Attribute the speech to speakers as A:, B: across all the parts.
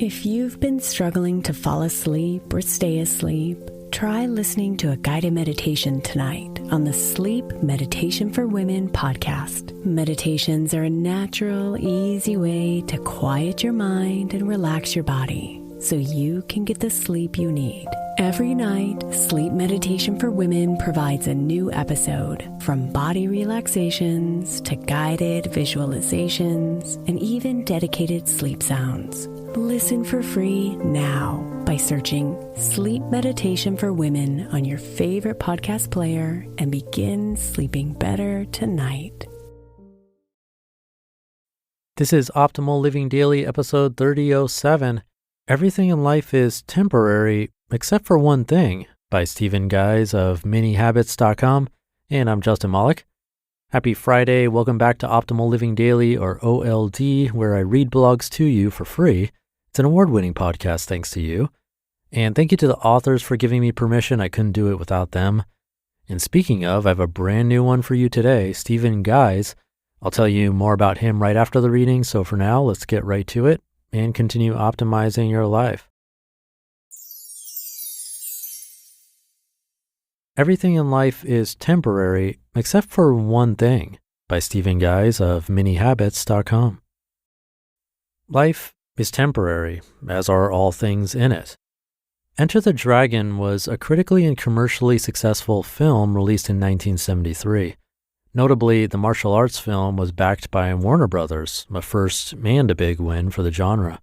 A: If you've been struggling to fall asleep or stay asleep, try listening to a guided meditation tonight on the Sleep Meditation for Women podcast. Meditations are a natural, easy way to quiet your mind and relax your body so you can get the sleep you need. Every night, Sleep Meditation for Women provides a new episode, from body relaxations to guided visualizations and even dedicated sleep sounds. Listen for free now by searching Sleep Meditation for Women on your favorite podcast player and begin sleeping better tonight.
B: This is Optimal Living Daily, episode 3007. Everything in life is temporary except for one thing, by Stephen Guise of minihabits.com. And I'm Justin Malik. Happy Friday. Welcome back to Optimal Living Daily, or OLD, where I read blogs to you for free. It's an award-winning podcast thanks to you. And thank you to the authors for giving me permission. I couldn't do it without them. And speaking of, I have a brand new one for you today, Stephen Guise. I'll tell you more about him right after the reading. So for now, let's get right to it and continue optimizing your life. Everything in life is temporary except for one thing, by Stephen Guise of minihabits.com. Life is temporary, as are all things in it. Enter the Dragon was a critically and commercially successful film released in 1973. Notably, the martial arts film was backed by Warner Brothers, a first and a big win for the genre.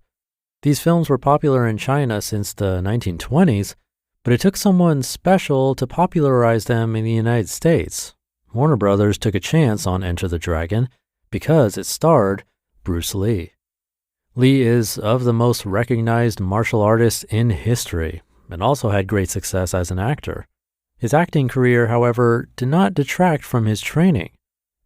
B: These films were popular in China since the 1920s, but it took someone special to popularize them in the United States. Warner Brothers took a chance on Enter the Dragon because it starred Bruce Lee. Lee is of the most recognized martial artists in history and also had great success as an actor. His acting career, however, did not detract from his training.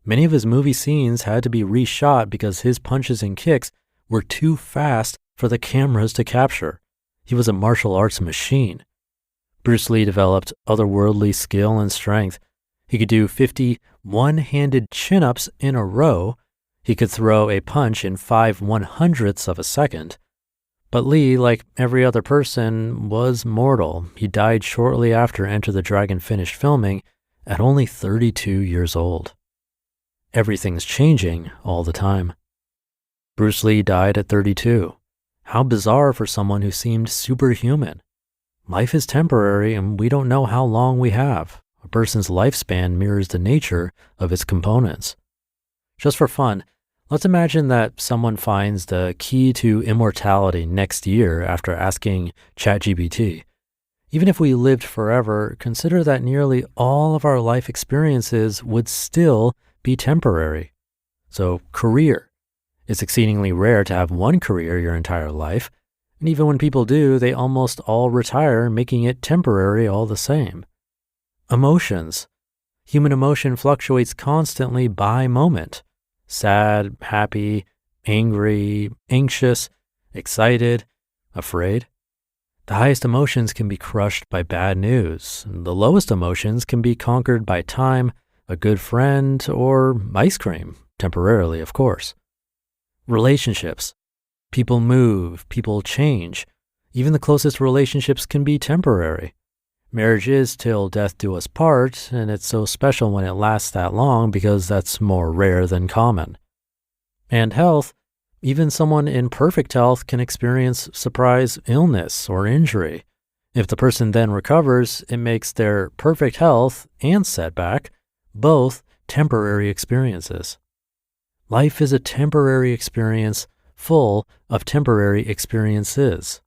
B: Many of his movie scenes had to be reshot because his punches and kicks were too fast for the cameras to capture. He was a martial arts machine. Bruce Lee developed otherworldly skill and strength. He could do 50 one-handed chin-ups in a row. He could throw a punch in 5/100ths of a second. But Lee, like every other person, was mortal. He died shortly after Enter the Dragon finished filming at only 32 years old. Everything's changing all the time. Bruce Lee died at 32. How bizarre for someone who seemed superhuman. Life is temporary and we don't know how long we have. A person's lifespan mirrors the nature of its components. Just for fun, let's imagine that someone finds the key to immortality next year after asking ChatGPT. Even if we lived forever, consider that nearly all of our life experiences would still be temporary. So, career. It's exceedingly rare to have one career your entire life. And even when people do, they almost all retire, making it temporary all the same. Emotions. Human emotion fluctuates constantly by moment. Sad, happy, angry, anxious, excited, afraid. The highest emotions can be crushed by bad news. And the lowest emotions can be conquered by time, a good friend, or ice cream, temporarily, of course. Relationships. People move, people change. Even the closest relationships can be temporary. Marriage is till death do us part, and it's so special when it lasts that long because that's more rare than common. And health, even someone in perfect health can experience surprise illness or injury. If the person then recovers, it makes their perfect health and setback both temporary experiences. Life is a temporary experience full of temporary experiences.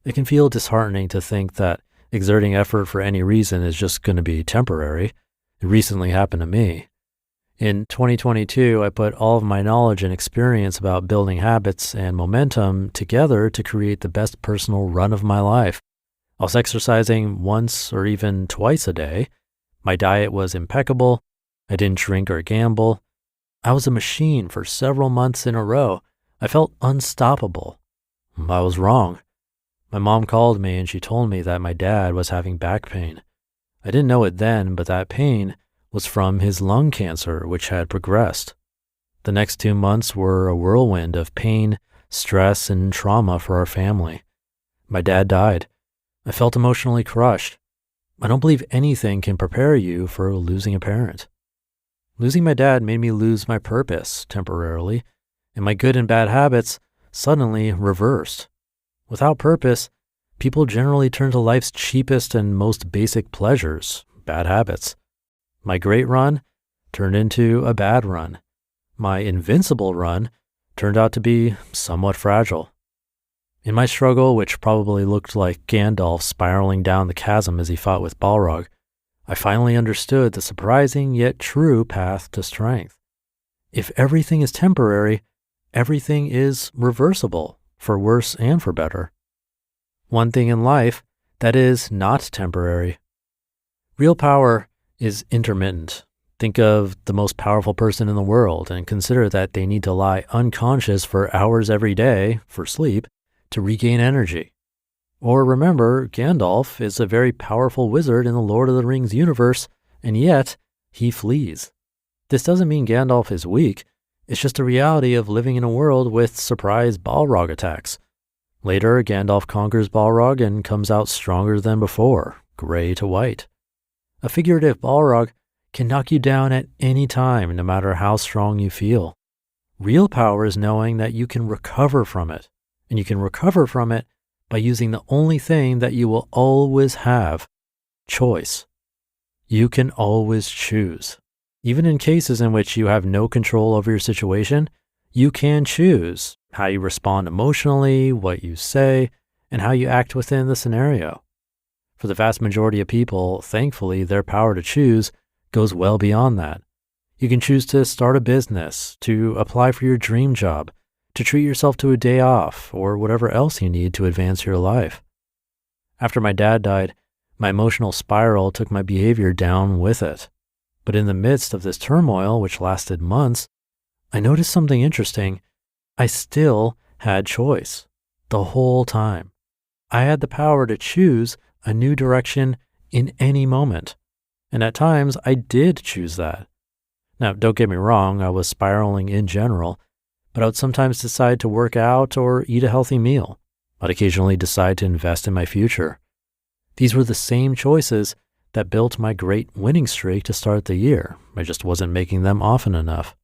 B: It can feel disheartening to think that exerting effort for any reason is just going to be temporary. It recently happened to me. In 2022, I put all of my knowledge and experience about building habits and momentum together to create the best personal run of my life. I was exercising once or even twice a day. My diet was impeccable. I didn't drink or gamble. I was a machine for several months in a row. I felt unstoppable. I was wrong. My mom called me and she told me that my dad was having back pain. I didn't know it then, but that pain was from his lung cancer, which had progressed. The next 2 months were a whirlwind of pain, stress and trauma for our family. My dad died. I felt emotionally crushed. I don't believe anything can prepare you for losing a parent. Losing my dad made me lose my purpose temporarily, and my good and bad habits suddenly reversed. Without purpose, people generally turn to life's cheapest and most basic pleasures, bad habits. My great run turned into a bad run. My invincible run turned out to be somewhat fragile. In my struggle, which probably looked like Gandalf spiraling down the chasm as he fought with Balrog, I finally understood the surprising yet true path to strength. If everything is temporary, everything is reversible, for worse and for better. One thing in life that is not temporary. Real power is intermittent. Think of the most powerful person in the world and consider that they need to lie unconscious for hours every day for sleep to regain energy. Or remember, Gandalf is a very powerful wizard in the Lord of the Rings universe, and yet he flees. This doesn't mean Gandalf is weak. It's just a reality of living in a world with surprise Balrog attacks. Later, Gandalf conquers Balrog and comes out stronger than before, gray to white. A figurative Balrog can knock you down at any time, no matter how strong you feel. Real power is knowing that you can recover from it, and you can recover from it by using the only thing that you will always have, choice. You can always choose. Even in cases in which you have no control over your situation, you can choose how you respond emotionally, what you say, and how you act within the scenario. For the vast majority of people, thankfully, their power to choose goes well beyond that. You can choose to start a business, to apply for your dream job, to treat yourself to a day off, or whatever else you need to advance your life. After my dad died, my emotional spiral took my behavior down with it. But in the midst of this turmoil, which lasted months, I noticed something interesting. I still had choice the whole time. I had the power to choose a new direction in any moment. And at times, I did choose that. Now, don't get me wrong, I was spiraling in general, but I would sometimes decide to work out or eat a healthy meal. I'd occasionally decide to invest in my future. These were the same choices that built my great winning streak to start the year. I just wasn't making them often enough.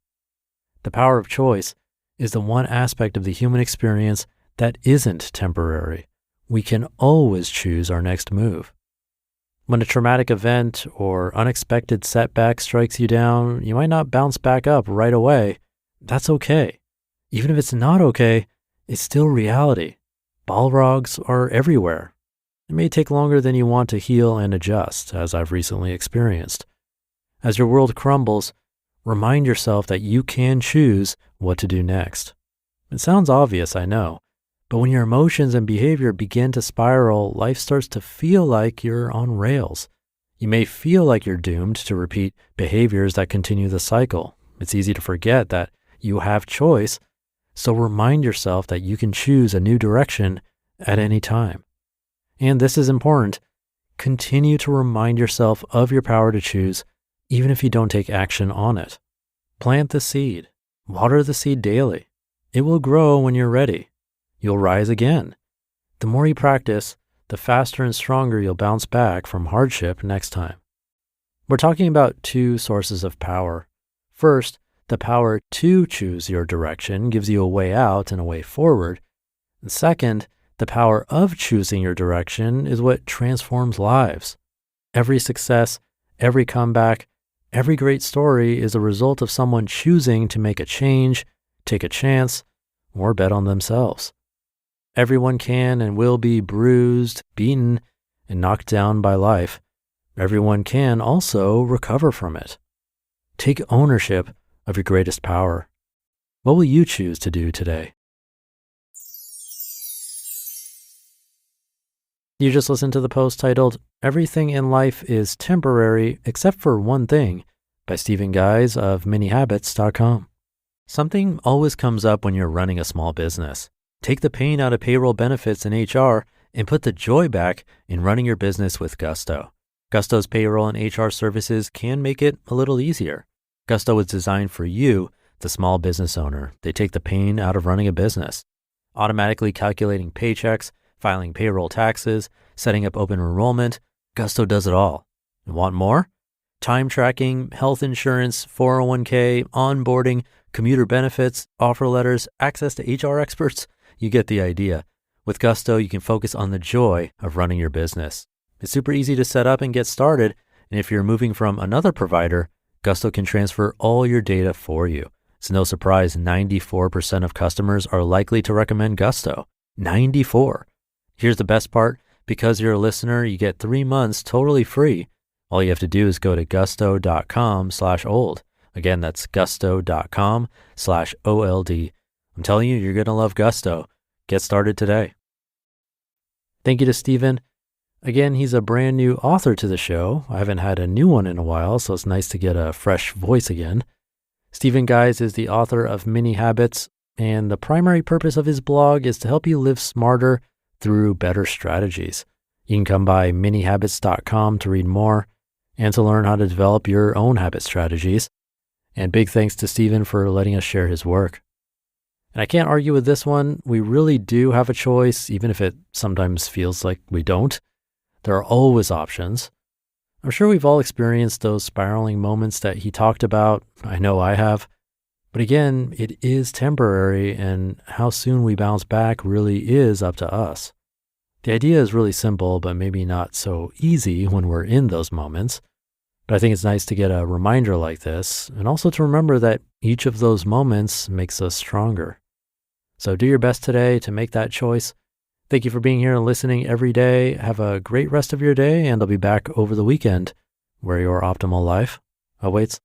B: The power of choice is the one aspect of the human experience that isn't temporary. We can always choose our next move. When a traumatic event or unexpected setback strikes you down, you might not bounce back up right away. That's okay. Even if it's not okay, it's still reality. Balrogs are everywhere. It may take longer than you want to heal and adjust, as I've recently experienced. As your world crumbles, remind yourself that you can choose what to do next. It sounds obvious, I know, but when your emotions and behavior begin to spiral, life starts to feel like you're on rails. You may feel like you're doomed to repeat behaviors that continue the cycle. It's easy to forget that you have choice, so remind yourself that you can choose a new direction at any time. And this is important. Continue to remind yourself of your power to choose, even if you don't take action on it. Plant the seed. Water the seed daily. It will grow when you're ready. You'll rise again. The more you practice, the faster and stronger you'll bounce back from hardship next time. We're talking about two sources of power. First, the power to choose your direction gives you a way out and a way forward. And second, the power of choosing your direction is what transforms lives. Every success, every comeback, every great story is a result of someone choosing to make a change, take a chance, or bet on themselves. Everyone can and will be bruised, beaten, and knocked down by life. Everyone can also recover from it. Take ownership of your greatest power. What will you choose to do today? You just listened to the post titled, "Everything in Life is Temporary Except for One Thing" by Stephen Guise of minihabits.com. Something always comes up when you're running a small business. Take the pain out of payroll, benefits, and HR and put the joy back in running your business with Gusto. Gusto's payroll and HR services can make it a little easier. Gusto is designed for you, the small business owner. They take the pain out of running a business. automatically calculating paychecks, filing payroll taxes, setting up open enrollment. Gusto does it all. And want more? Time tracking, health insurance, 401k, onboarding, commuter benefits, offer letters, access to HR experts. You get the idea. With Gusto, you can focus on the joy of running your business. It's super easy to set up and get started. And if you're moving from another provider, Gusto can transfer all your data for you. It's no surprise 94% of customers are likely to recommend Gusto. 94. Here's the best part. Because you're a listener, you get 3 months totally free. All you have to do is go to gusto.com/old. Again, that's gusto.com/OLD. I'm telling you, you're going to love Gusto. Get started today. Thank you to Stephen. Again, he's a brand new author to the show. I haven't had a new one in a while, so it's nice to get a fresh voice again. Stephen Guise is the author of Many Habits, and the primary purpose of his blog is to help you live smarter through better strategies. You can come by manyhabits.com to read more and to learn how to develop your own habit strategies. And big thanks to Stephen for letting us share his work. And I can't argue with this one. We really do have a choice, even if it sometimes feels like we don't. There are always options. I'm sure we've all experienced those spiraling moments that he talked about. I know I have. But again, it is temporary, and how soon we bounce back really is up to us. The idea is really simple, but maybe not so easy when we're in those moments. But I think it's nice to get a reminder like this, and also to remember that each of those moments makes us stronger. So do your best today to make that choice. Thank you for being here and listening every day. Have a great rest of your day, and I'll be back over the weekend where your optimal life awaits.